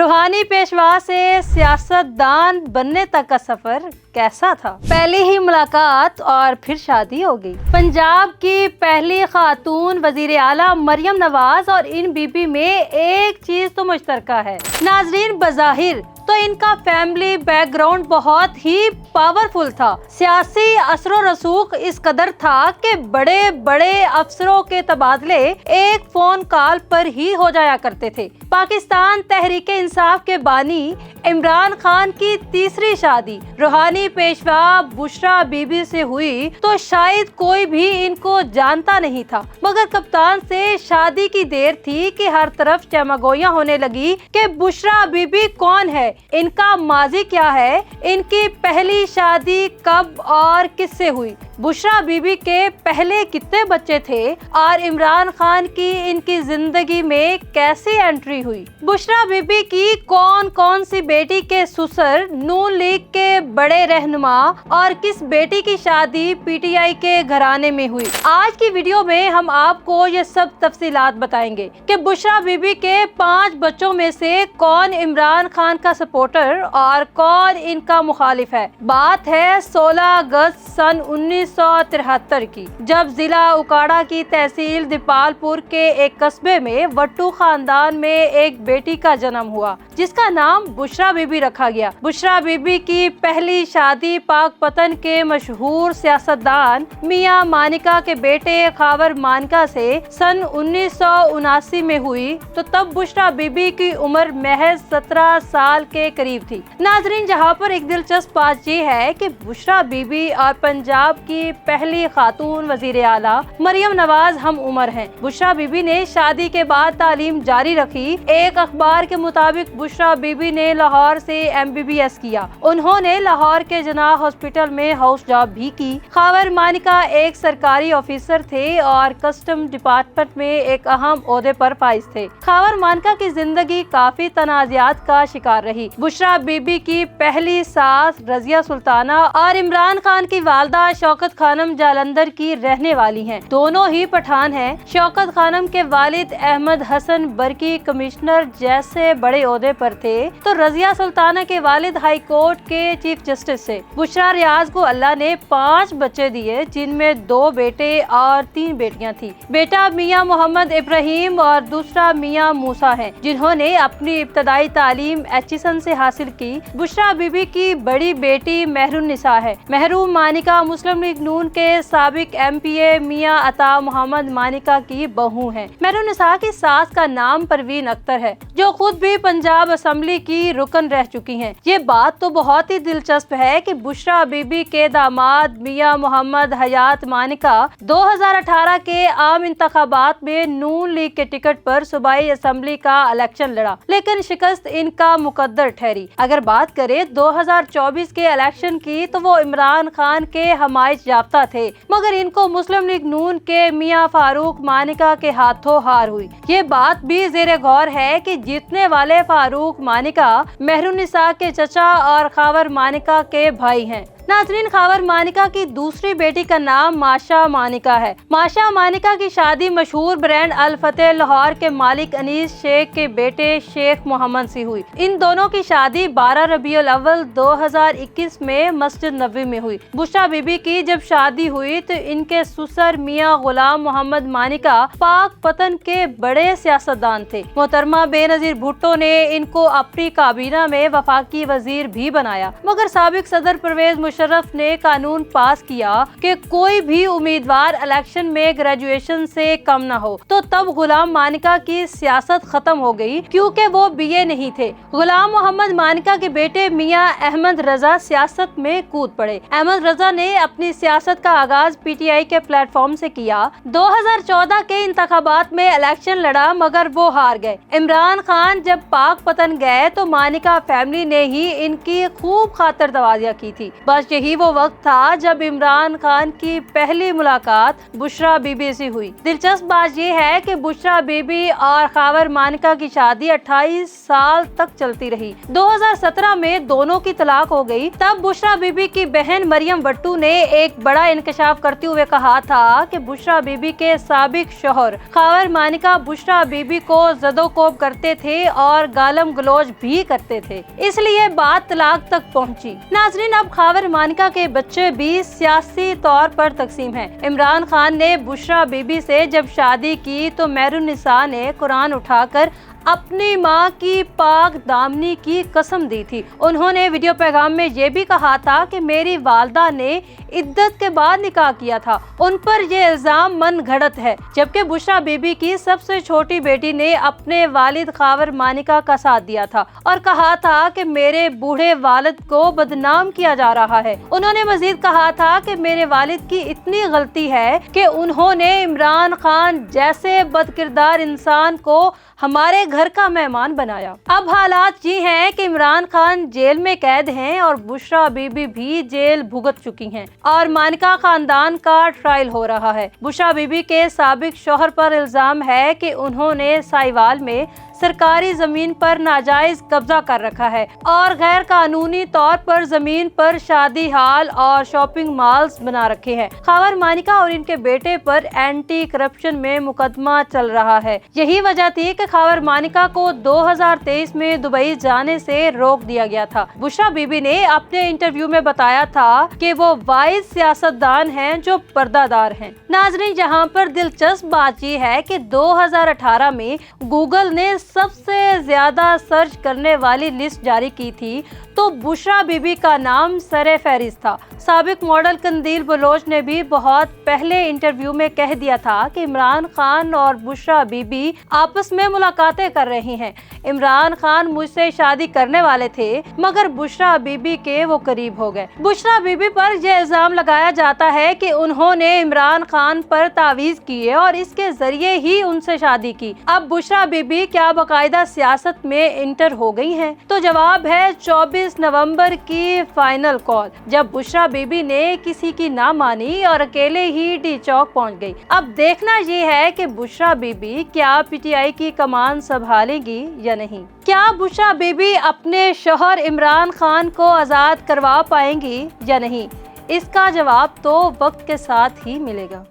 रूहानी पेशवा से सियासतदान बनने तक का सफर कैसा था? पहली ही मुलाकात और फिर शादी हो गई। पंजाब की पहली खातून वजीर आला मरियम नवाज और इन बीबी में एक चीज तो मुश्तरका है। नाजरीन, बज़ाहिर तो इनका फैमिली बैकग्राउंड बहुत ही पावरफुल था। सियासी असरो रसूख इस कदर था कि बड़े बड़े अफसरों के तबादले एक फोन कॉल पर ही हो जाया करते थे। पाकिस्तान तहरीक इंसाफ के बानी इमरान खान की तीसरी शादी रूहानी पेशवा बुशरा बीबी से हुई तो शायद कोई भी इनको जानता नहीं था, मगर कप्तान से शादी की देर थी कि हर तरफ चमगोइयां होने लगी कि बुशरा बीबी कौन है, इनका माजी क्या है, इनकी पहली शादी कब और किससे हुई, बुशरा बीबी के पहले कितने बच्चे थे और इमरान खान की इनकी जिंदगी में कैसी एंट्री हुई। बुशरा बीबी की कौन कौन सी बेटी के ससुर नून लीग के बड़े रहनुमा और किस बेटी की शादी पीटीआई के घराने में हुई। आज की वीडियो में हम आपको ये सब तफसीलात बताएंगे कि बुशरा बीबी के 5 बच्चों में से कौन इमरान खान का सपोर्टर और कौन इनका मुखालिफ है। बात है 16 अगस्त सन 1973 की, जब जिला उकाड़ा की तहसील दीपालपुर के एक कस्बे में वट्टू खानदान में एक बेटी का जन्म हुआ जिसका नाम बुशरा बीबी रखा गया। बुशरा बीबी की पहली शादी पाकपतन के मशहूर सियासतदान मियां मानिका के बेटे खावर मानिका से सन 1979 में हुई तो तब बुशरा बीबी की उम्र महज 17 साल के करीब थी। नाजरीन, जहाँ पर एक दिलचस्प बात ये है कि बुशरा बीबी और पंजाब की पहली खातून वजीर आला मरियम नवाज हम उम्र हैं। बुशरा बीबी ने शादी के बाद तालीम जारी रखी। एक अखबार के मुताबिक बुशरा बीबी ने लाहौर से MBBS किया। उन्होंने लाहौर के जनाह हॉस्पिटल में हाउस जॉब भी की। खावर मानिका एक सरकारी ऑफिसर थे और कस्टम डिपार्टमेंट में एक अहम ओहदे पर फाइज थे। खावर मानिका की जिंदगी काफी तनाज़ात का शिकार रही। बुशरा बीबी की पहली सास रजिया सुल्ताना और इमरान खान की वालदा शौकत खानम जालंधर की रहने वाली हैं। दोनों ही पठान हैं। शौकत खानम के वालिद अहमद हसन बरकी कमिश्नर जैसे बड़े ओहदे पर थे तो रजिया सुल्ताना के वालिद हाई कोर्ट के चीफ जस्टिस थे। बुशरा रियाज को अल्लाह ने 5 बच्चे दिए जिनमें 2 बेटे और 3 बेटियां थी। बेटा मियां मोहम्मद इब्राहिम और दूसरा मियां मूसा है जिन्होंने अपनी इब्तदाई तालीम एचिसन से हासिल की। बुशरा बीबी की बड़ी बेटी महरुन्निसा है। महरून मानिका मुस्लिम लीग नून के साबिक MPA मियां अता मोहम्मद मानिका की बहू है। महरुन्निसा की सास का नाम परवीन अख्तर है जो खुद भी पंजाब असेंबली की रुकन रह चुकी हैं। ये बात तो बहुत ही दिलचस्प है कि बुशरा बीबी के दामाद मियां मोहम्मद हयात मानिका 2018 के आम इंतखाबात में नून लीग के टिकट पर सूबाई असेंबली का इलेक्शन लड़ा, लेकिन शिकस्त इनका मुकद्दर ठहरी। अगर बात करें 2024 के इलेक्शन की तो वो इमरान खान के हमायत याफ्ता थे, मगर इनको मुस्लिम लीग नून के मियां फारूक मानिका के हाथों हार हुई। ये बात भी जेरे गौर है कि जीतने वाले फारूक मानिका महरुन्निसा के चचा और खावर मानिका के भाई हैं। नाज़रीन, खावर मानिका की दूसरी बेटी का नाम माशा मानिका है। माशा मानिका की शादी मशहूर ब्रांड अल फतेह लाहौर के मालिक अनीस शेख के बेटे शेख मोहम्मद से हुई। इन दोनों की शादी 12 रबीउल अव्वल 2021 में मस्जिद नबवी में हुई। बुशरा बीबी की जब शादी हुई तो इनके ससुर मियां गुलाम मोहम्मद मानिका पाकपतन के बड़े सियासतदान थे। मोहतरमा बेनजीर भुट्टो ने इनको अपनी काबीना में वफाकी वजीर भी बनाया, मगर साबिक सदर परवेज मुशर्रफ ने कानून पास किया कि कोई भी उम्मीदवार इलेक्शन में ग्रेजुएशन से कम न हो, तो तब गुलाम मानिका की सियासत खत्म हो गई क्योंकि वो BA नहीं थे। गुलाम मोहम्मद मानिका के बेटे मियां अहमद रजा सियासत में कूद पड़े। अहमद रजा ने अपनी सियासत का आगाज PTI के प्लेटफॉर्म से किया। 2014 के इंतखाबात में इलेक्शन लड़ा मगर वो हार गए। इमरान खान जब पाकपतन गए तो मानिका फैमिली ने ही इनकी खूब खातिर दवाजियाँ की थी। सच यही वो वक्त था जब इमरान खान की पहली मुलाकात बुशरा बीबी से हुई। दिलचस्प बात यह है कि बुशरा बीबी और खावर मानिका की शादी 28 साल तक चलती रही। 2017 में दोनों की तलाक हो गई। तब बुशरा बीबी की बहन मरियम भट्टू ने एक बड़ा इंकशाफ करते हुए कहा था कि बुशरा बीबी के साबिक शौहर खावर मानिका बुशरा बीबी को जदोकोब करते थे और गालम गलौज भी करते थे, इसलिए बात तलाक तक पहुंची। नाजरीन, अब खावर मानिका के बच्चे भी सियासी तौर पर तकसीम हैं। इमरान खान ने बुशरा बीबी से जब शादी की तो मेहरुन्निसा ने कुरान उठाकर अपनी माँ की पाक दामनी की कसम दी थी। उन्होंने वीडियो पैगाम में ये भी कहा था कि मेरी वालदा ने इद्दत के बाद निकाह किया था, उन पर ये इल्जाम मन घड़त है। जबकि बुशरा बीबी की सबसे छोटी बेटी ने अपने वालिद खावर मानिका का साथ दिया था और कहा था कि मेरे बूढ़े वालिद को बदनाम किया जा रहा है। उन्होंने मजीद कहा था कि मेरे वालिद की इतनी गलती है कि उन्होंने इमरान खान जैसे बदकिरदार इंसान को हमारे घर का मेहमान बनाया। अब हालात ये हैं कि इमरान खान जेल में कैद हैं और बुशरा बीबी भी जेल भुगत चुकी हैं और मानिका खानदान का ट्रायल हो रहा है। बुशरा बीबी के साबिक शौहर पर इल्जाम है कि उन्होंने साहिवाल में सरकारी जमीन पर नाजायज कब्जा कर रखा है और गैर कानूनी तौर पर जमीन पर शादी हाल और शॉपिंग मॉल्स बना रखे हैं। खावर मानिका और इनके बेटे पर एंटी करप्शन में मुकदमा चल रहा है। यही वजह थी कि खावर मानिका को 2023 में दुबई जाने से रोक दिया गया था। बुशरा बीबी ने अपने इंटरव्यू में बताया था कि वो वाइज सियासतदान हैं जो पर्दादार हैं। नाज़रीन, यहाँ पर दिलचस्प बात यह है कि 2018 में गूगल ने सबसे ज्यादा सर्च करने वाली लिस्ट जारी की थी तो बुशरा बीबी का नाम सरे फहरिस्त था। साबिक मॉडल कंदील बलोच ने भी बहुत पहले इंटरव्यू में कह दिया था कि इमरान खान और बुशरा बीबी आपस में मुलाकातें कर रही हैं। इमरान खान मुझसे शादी करने वाले थे मगर बुशरा बीबी के वो करीब हो गए। बुशरा बीबी पर यह इल्जाम लगाया जाता है कि उन्होंने इमरान खान पर तावीज किए और इसके जरिए ही उनसे शादी की। अब बुशरा बीबी क्या बाकायदा सियासत में इंटर हो गई हैं? तो जवाब है 24 नवंबर की फाइनल कॉल, जब बुशरा बीबी ने किसी की ना मानी और अकेले ही डी चौक पहुंच गई। अब देखना ये है कि बुशरा बीबी क्या पीटीआई की कमान संभालेगी या नहीं। क्या बुशरा बीबी अपने शौहर इमरान खान को आजाद करवा पाएंगी या नहीं, इसका जवाब तो वक्त के साथ ही मिलेगा।